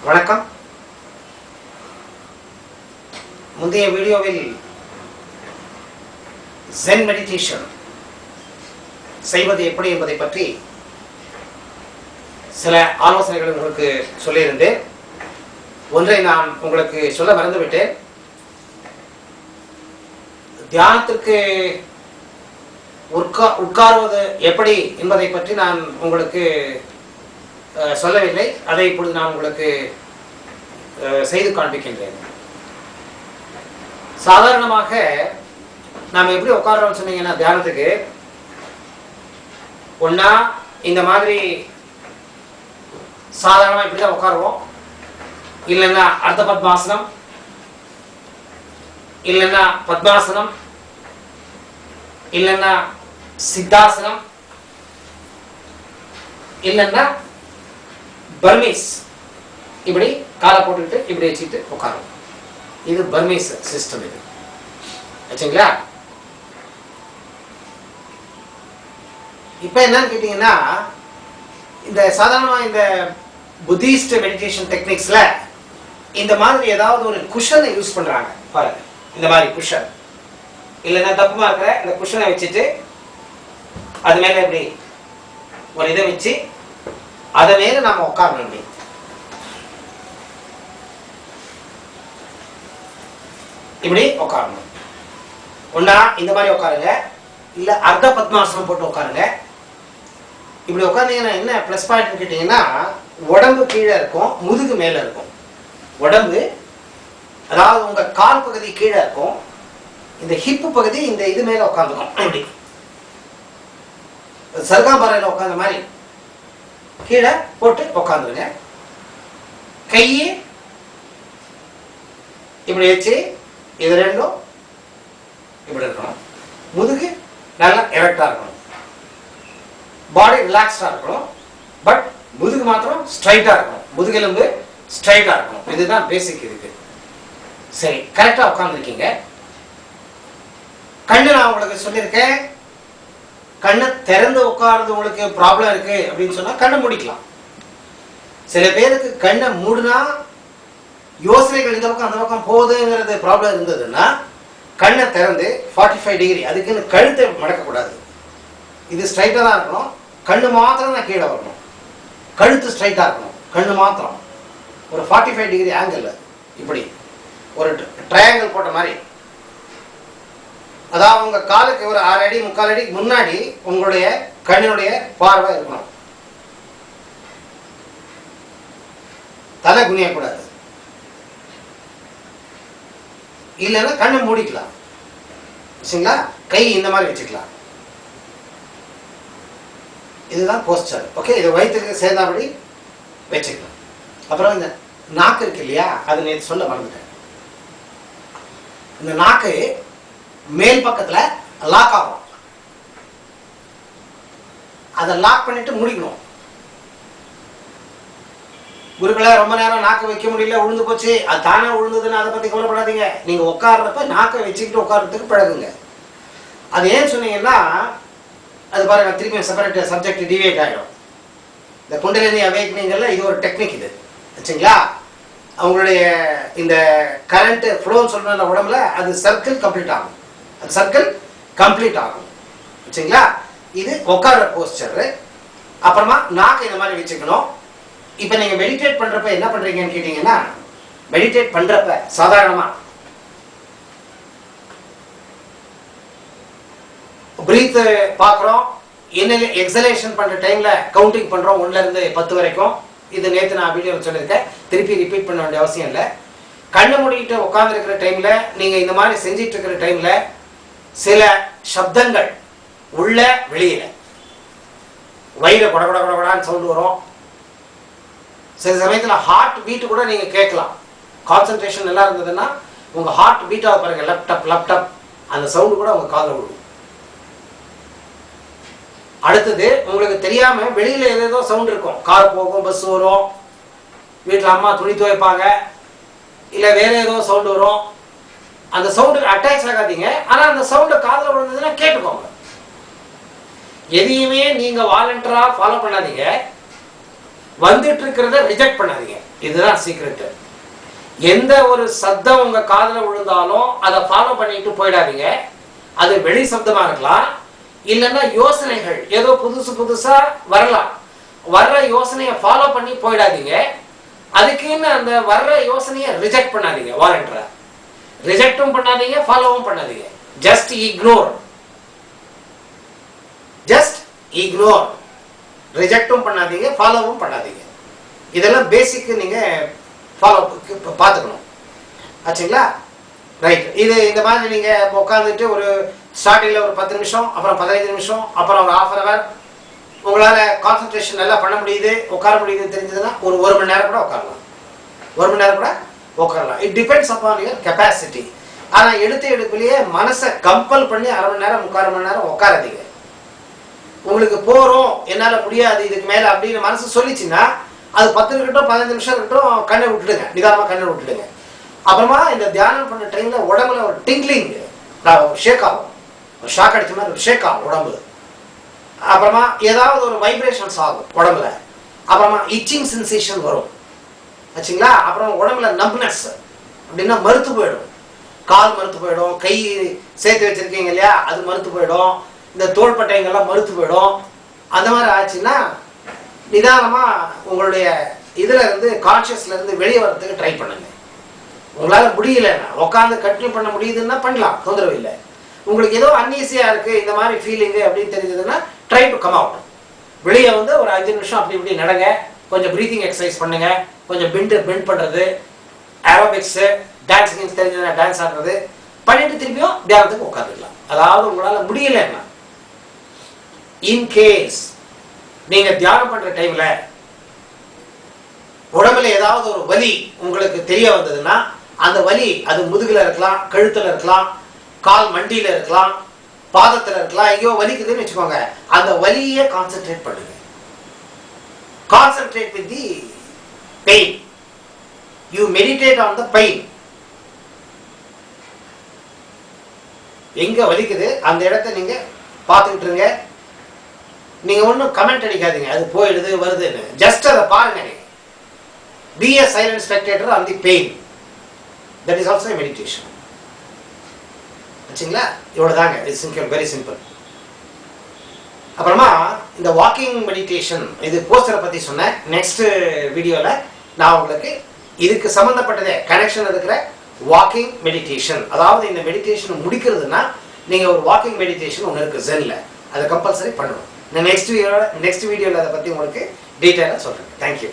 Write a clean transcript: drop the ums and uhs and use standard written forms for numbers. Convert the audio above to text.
வணக்கம். முந்தைய வீடியோவில் ஜென் மெடிடேஷன் செய்வது எப்படி என்பதை பற்றி சில ஆலோசனைகளை உங்களுக்கு சொல்லியிருந்தேன். ஒன்றை நான் உங்களுக்கு சொல்ல மறந்துவிட்டேன். தியானத்திற்கு உட்காருவது எப்படி என்பதை பற்றி நான் உங்களுக்கு சொல்லவில்லை. அதை இப்பொழுது நான் உங்களுக்கு செய்து காண்பிக்கின்றேன். சாதாரணமாக நாம் எப்படி உட்கார்றோம்னு சொன்னீங்கன்னா, தியானத்துக்கு ஒன்னா இந்த மாதிரி சாதாரணமாக இப்படி தான் உட்காருவோம். இல்லைன்னா அர்த்த பத்மாசனம், இல்லைன்னா பத்மாசனம், இல்லைன்னா சித்தாசனம், இல்லைன்னா பர்மீஸ். இப்படி காலை போட்டுக்கிட்டு இப்படி வச்சுட்டு உட்காரும். இது பர்மீஸ் சிஸ்டம். இது வச்சுங்களா? இப்ப என்னன்னு கேட்டீங்கன்னா, இந்த சாதாரணமாக இந்த புத்திஸ்ட் மெடிடேஷன் டெக்னிக்ஸ்ல இந்த மாதிரி ஏதாவது ஒரு குஷனை யூஸ் பண்றாங்க பாருங்க. இந்த மாதிரி குஷன், இல்லைன்னா தப்புமா இருக்கிற இந்த குஷனை வச்சுட்டு அது மேல இப்படி ஒரு இதை வச்சு அதை மேல நாம உட்காரணும். இப்படி உட்காரணும். ஒன்னா இந்த மாதிரி உட்காருங்க, இல்ல அர்த்த பத்மாசனம் போட்டு உட்காருங்க. இப்படி உட்கார்ந்தீங்கன்னா என்ன பிளஸ் பாயிண்ட் கேட்டீங்கன்னா, உடம்பு கீழே இருக்கும், முதுகு மேல இருக்கும். உடம்பு அதாவது உங்க கால் பகுதி கீழே இருக்கும், இந்த ஹிப்பு பகுதி இந்த இது மேல உட்காந்துக்கும். இப்படி சர்காம்பரையில உட்கார்ந்த மாதிரி கீழே போட்டு உட்காந்துருங்க. கையை இப்படி வச்சு இது ரெண்டும் இப்படி இருக்கணும். முதுகு நல்லா எரெக்டா இருக்கணும். பாடி ரிலாக்ஸ்டா இருக்கணும். பட் முதுகு மாத்திரம் ஸ்ட்ரைட்டா இருக்கணும். முதுகெலும்பு ஸ்ட்ரைட்டா இருக்கணும். இதுதான் பேசிக். இருக்கு. சரி, கரெக்டா உட்கார்ந்துருக்கீங்க. கண்ணு நான் உங்களுக்கு சொல்லியிருக்கேன், கண்ணை திறந்து உட்கார்றது உங்களுக்கு ப்ராப்ளம் இருக்கு அப்படின்னு சொன்னா கண்ணை மூடிக்கலாம். சில பேருக்கு கண்ணை மூடுனா யோசனைகள் இந்த பக்கம் அந்த பக்கம் போகுதுங்கிறது ப்ராப்ளம் இருந்ததுன்னா கண்ணை திறந்து 45 டிகிரி, அதுக்குன்னு கழுத்தை மடக்கக்கூடாது. இது ஸ்ட்ரைட்டா தான் இருக்கணும். கண்ணு மாத்திரம் தான் கீழே வரணும். கழுத்து ஸ்ட்ரைட்டா இருக்கணும். கண்ணு மாத்திரம் ஒரு 45 டிகிரி ஆங்கிள், இப்படி ஒரு ட்ரையாங்கிள் போட்ட மாதிரி. அதாவது உங்க காலுக்கு ஒரு 6 அடி 3/4 அடி முன்னாடி உங்களுடைய கண்ணினுடைய பார்வை இருக்கணும். தலை குனியக்கூடாது. இல்லைன்னா கண்ணை மூடிக்கலாம். சரிங்களா? கை இந்த மாதிரி வச்சுக்கலாம். இதுதான் போஸ்டர். ஓகே, இதை வயிற்றுக்கு சேர்ந்தாபடி வச்சுக்கலாம். அப்புறம் இந்த நாக்கு இருக்கு இல்லையா, அது நேற்று சொல்ல மறந்துட்டேன். இந்த நாக்கு மேல் பக்கத்துல லாக் ஆகும். அதை லாக் பண்ணிட்டு முடிக்கணும். குருக்களை ரொம்ப நேரம் நாக்கு வைக்க முடியல, உழுந்து போச்சு, அது தானே உழுந்ததுன்னு அதை பத்தி கவலைப்படாதீங்க. நீங்க உட்கார்றப்ப நாக்கை வச்சுக்கிட்டு உட்கார்றதுக்கு பழகுங்க. அது ஏன் சொன்னீங்கன்னா, அது பாருங்க திருப்பி செப்பரேட் சப்ஜெக்ட் டிவியேட் ஆகிடும். இந்த குண்டலினி அவேக்னிங்ல இது ஒரு டெக்னிக். இது வச்சுங்களா? அவங்களுடைய இந்த கரண்ட் ஃப்ளோன்னு சொல்ற உடம்புல அது சர்க்கிள் கம்ப்ளீட் ஆகும். அது சர்க்கிள் கம்ப்ளீட் ஆகும். வச்சுங்களா? இது உட்கார்ற போஸ்டர். அப்புறமா நாக்கு இந்த மாதிரி வச்சுக்கணும். இப்ப நீங்க மெடிடேட் பண்றப்ப என்ன பண்றீங்கன்னு கேட்டீங்கன்னா, மெடிடேட் பண்றப்ப சாதாரணமா பிரீத் பார்க்குறோம். எக்ஸலேஷன் பண்ற டைம்ல கவுண்டிங் பண்றோம் 1ல இருந்து 10 வரைக்கும். இது நேற்று நான் வீடியோவில் சொல்லியிருக்கேன், திருப்பி ரிப்பீட் பண்ண வேண்டிய அவசியம் இல்லை. கண்ணை மூடிக்கிட்டு உட்கார்ந்து இருக்கிற டைம்ல, நீங்க இந்த மாதிரி செஞ்சிட்டு இருக்கிற டைம்ல சில சப்தங்கள் உள்ள வெளியில வயிறு கொட கொட கொடான்னு சவுண்ட் வரும். சில சமயத்தில் ஹார்ட் பீட் கூட நீங்க கேட்கலாம். கான்சன்ட்ரேஷன் நல்லா இருந்ததுன்னா உங்க ஹார்ட் பீட்டாக பாருங்க, லேப்டாப் லேப்டாப் அந்த சவுண்டு கூட உங்க காதில் விடும். அடுத்தது உங்களுக்கு தெரியாம வெளியில ஏதேதோ சவுண்ட் இருக்கும். கார் போகும், பஸ் வரும், வீட்டில் அம்மா துணி துவைப்பாங்க, இல்ல வேற ஏதோ சவுண்ட் வரும். அந்த சவுண்டுக்கு அட்டாச் ஆகாதீங்க. ஆனா அந்த சவுண்ட் காதுல விழுந்ததுன்னா கேட்டுக்கோங்க. எதையுமே நீங்க வாலண்டரா ஃபாலோ பண்ணாதீங்க. வந்துட்டு இருக்கிறத ரிஜெக்ட் பண்ணாதீங்க. இதுதான் சீக்ரெட். எந்த ஒரு சத்தம் உங்க காதுல விழுந்தாலும் அதை ஃபாலோ பண்ணிட்டு போயிடாதீங்க. அது வெளி சப்தமா இருக்கலாம், இல்லைன்னா யோசனைகள் ஏதோ புதுசா வரலாம். வர்ற யோசனையை ஃபாலோ பண்ணி போயிடாதீங்க. அதுக்குன்னு அந்த வர்ற யோசனையை ரிஜெக்ட் பண்ணாதீங்க. வாரண்டரா ரிஜெக்டும் பண்ணாதீங்க, ஃபாலோவும் பண்ணாதீங்க. Just ignore. ரிஜெக்டும் பண்ணாதீங்க, ஃபாலோவும் பண்ணாதீங்க. இதெல்லாம் பேசிக் நீங்க ஃபாலோ பார்த்துக்கணும். ஆச்சுங்களா? ரைட். இது இந்த மாதிரி நீங்க உட்காந்துட்டு ஒரு ஸ்டார்டிங்ல ஒரு 10 நிமிஷம், அப்புறம் 15 நிமிஷம், அப்புறம் ஒரு ½ hour உங்களால கான்சன்ட்ரேஷன் நல்லா பண்ண முடியுது, உட்கார முடியுதுன்னு தெரிஞ்சதுன்னா ஒரு 1 மணி நேரம் கூட உட்காரலாம். 1 மணி நேரம் கூட உட்காரலாம். It depends upon your capacity. ஆனா எடுப்பிலேயே மனசை கம்பல் பண்ணி 1/2 மணி நேரம் 3/4 மணி நேரம் உட்காராதீங்க. உங்களுக்கு போறோம், என்னால முடியாது இதுக்கு மேல அப்படின்னு மனசு சொல்லிச்சுன்னா அது 10 இருக்கட்டும் 15 நிமிஷம் இருக்கட்டும், கண்ணை விட்டுடுங்க. நிதானமா கண்ணை விட்டுடுங்க. அப்புறமா இந்த தியானம் பண்ண டைம்ல உடம்புல ஒரு டிங்க்லிங், ஷேக் ஆகும், ஒரு ஷாக் அடிச்ச மாதிரி ஒரு ஷேக் ஆகும் உடம்பு. அப்புறமா ஏதாவது ஒரு வைப்ரேஷன்ஸ் ஆகும் உடம்புல. அப்புறமா இச்சிங் சென்சேஷன் வரும். ஆச்சுங்களா? அப்புறம் உடம்புல நம்னஸ் அப்படின்னா மறுத்து போயிடும். கால் மறுத்து போயிடும், கை சேர்த்து வச்சிருக்கீங்க இல்லையா அது மறுத்து போயிடும், இந்த தோள்பட்டைங்கெல்லாம் மறுத்து போயிடும். அந்த மாதிரி ஆச்சுன்னா நிதானமா உங்களுடைய இதுல இருந்து கான்சியஸ்ல இருந்து வெளியே வர்றதுக்கு ட்ரை பண்ணுங்க. உங்களால முடியலன்னா உட்காந்து கண்டினியூ பண்ண முடியுதுன்னா பண்ணலாம், தொந்தரவு இல்லை. உங்களுக்கு ஏதோ அன்ஈஸியா இருக்கு இந்த மாதிரி ஃபீலிங்கு அப்படின்னு தெரிஞ்சதுன்னா ட்ரை டு கம் அவுட். வெளியே வந்து ஒரு 5 நிமிஷம் அப்படி இப்படி நடங்க, கொஞ்சம் ப்ரீத்திங் எக்ஸசைஸ் பண்ணுங்க, கொஞ்சம் பெண்ட் பண்றது, ஏரோபிக்ஸ், டான்ஸிங் தெரிஞ்சதுன்னா டான்ஸ் ஆடுறது பண்ணிட்டு திருப்பியும் தியானத்துக்கு உட்காந்துக்கலாம். அதாவது உங்களால முடியலன்னா, இன்கேஸ் நீங்க தியானம் பண்ற டைம்ல உடம்புல ஏதாவது ஒரு வலி உங்களுக்கு தெரிய வந்ததுன்னா அந்த வலி அது முதுகுல இருக்கலாம், கழுத்துல இருக்கலாம், கால் மண்டியில இருக்கலாம், பாதத்துல இருக்கலாம். ஐயோ வலிக்குதுன்னு வச்சுக்கோங்க, அந்த வலியை கான்சென்ட்ரேட் பண்ணுங்க. Concentrate with the pain. You meditate on the pain. எங்க வலிக்குது அந்த இடத்தை நீங்க பார்த்துக்கிட்டு இருங்க. நீங்க ஒன்றும் கமெண்ட் அடிக்காதீங்க அது போயிடுது வருதுன்னு. ஜஸ்ட் அதை பாருங்க. நீங்க be a silent spectator on the pain. That is also a meditation. ஆச்சுங்களா? இவ்வளவுதாங்க. It's simple, very simple. அப்புறமா இந்த வாக்கிங் மெடிடேஷன், இது போஸ்டரை பத்தி சொன்னேன். நெக்ஸ்ட் வீடியோல நான் உங்களுக்கு இதுக்கு சம்பந்தப்பட்டதே கனெக்ஷன் இருக்கிற வாக்கிங் மெடிடேஷன், அதாவது இந்த மெடிடேஷன் முடிக்கிறதுனா நீங்க ஒரு வாக்கிங் மெடிடேஷன் ஒன்று இருக்கு ஜென்ல, அதை கம்பல்சரி பண்ணணும். நெக்ஸ்ட் வீடியோல அதை பத்தி உங்களுக்கு டீட்டெயிலாக சொல்றேன். தேங்க்யூ.